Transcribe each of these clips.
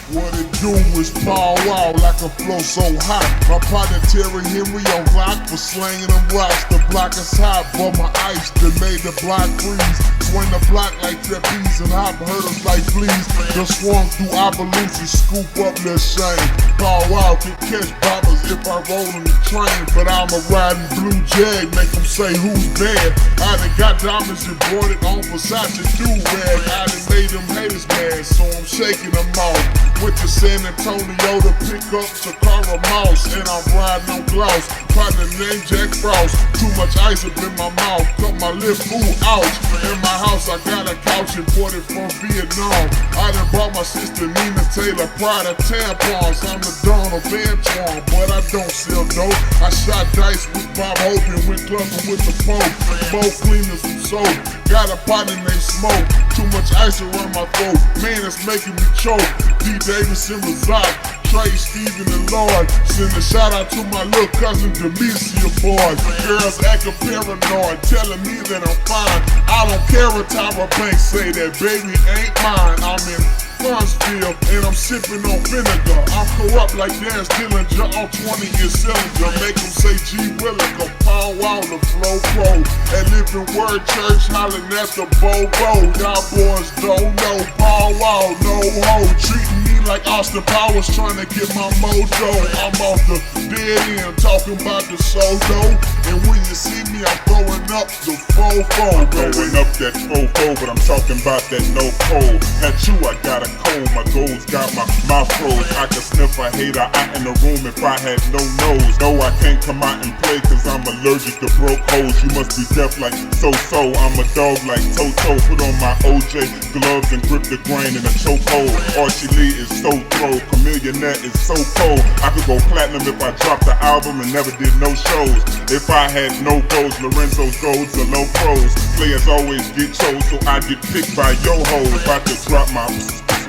What it do is pow wow like a flow so hot. My partner Terry Henry on Glock for slanging them rocks. The block is hot, but my ice that made the block freeze. Swing the block like trapeze and hop hurdles like fleas. Just swung through Appaloosa, scoop up the shame. Pow wow can catch boppers if I roll on the train. But I'm a riding blue jag, make them say who's bad. I done got diamonds embroidered on Versace do-rag. I done made them haters mad, so I'm shaking them off. Went to San Antonio to pick up Sakara Mouse, and I'm riding on gloss. Partner named Jack Frost. Too much ice up in my mouth, cut my lip, ooh, ouch. In my house I got a couch imported from Vietnam. I done bought my sister Nina Taylor Prada tampons. I'm the Dawn of Antoine, but I don't sell dope. I shot dice with Bob Hope and went clubbing with the Pope. Both cleaners some soap. Got a partner named Smoke. Too much ice around my throat, man, it's making me choke. D. Davidson Razak, Trey, Steven, and Lloyd. Send a shout out to my little cousin Demicia boy. Girls acting paranoid, telling me that I'm fine. I don't care what Tyra Banks say, that baby ain't mine. I'm in Burnsville and I'm sipping on vinegar. I'm corrupt like Dan Dillinger on 20 in cylinder. Make them say G Williker, pow wow the flow pro. At Living Word Church, hollering at the Bobo. Y'all boys don't know, pow wow, no ho. Treating me like Austin Powers, trying to get my mojo. I'm off the dead end, talking about the solo. And when you see me, I'm throwing up the fofo. Throwing up that fofo, but I'm talking about that no cold. At you, I got a cold, my goals got my mouth froze. I could sniff a hater out in the room if I had no nose. No, I can't come out and play cause I'm allergic to broke hoes. You must be deaf like so-so, I'm a dog like Toto. Put on my OJ gloves and grip the grain in a chokehold. Archie Lee is so throw, Chamillionaire is so cold. I could go platinum if I dropped the album and never did no shows. If I had no goals, Lorenzo's golds are low pros. Players always get chose, so I get picked by yo hoes. About to drop my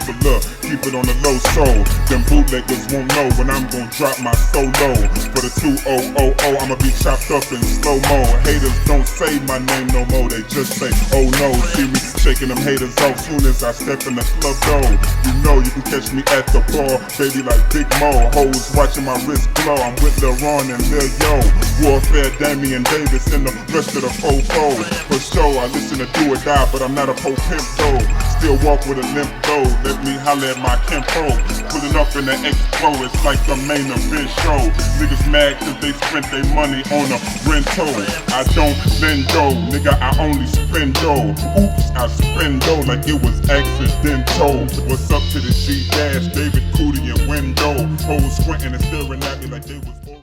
but look, keep it on the low soul. Them bootleggers won't know when I'm gon' drop my solo. For the 2000, I'ma be chopped up in slow-mo. Haters don't say my name no more, they just say, oh no. See me shaking them haters off soon as I step in the club door. You know you can catch me at the bar, baby like Big Mo. Hoes watching my wrist glow, I'm with Lil Ron and Lil Yo. Warfare, Damian Davis and the rest of the fofo. For sure, I listen to Do or Die, but I'm not a pimp though. Still walk with a limp though. Let me holler at my Kempo. Pulling up in the X-Pro, it's like the main event show. Niggas mad cause they spent their money on a rental. I don't lend dough, nigga, I only spend dough. Oops, I spend dough like it was accidental. What's up to the G-Dash, David Cootie and Window. Hoes squinting and staring at me like they was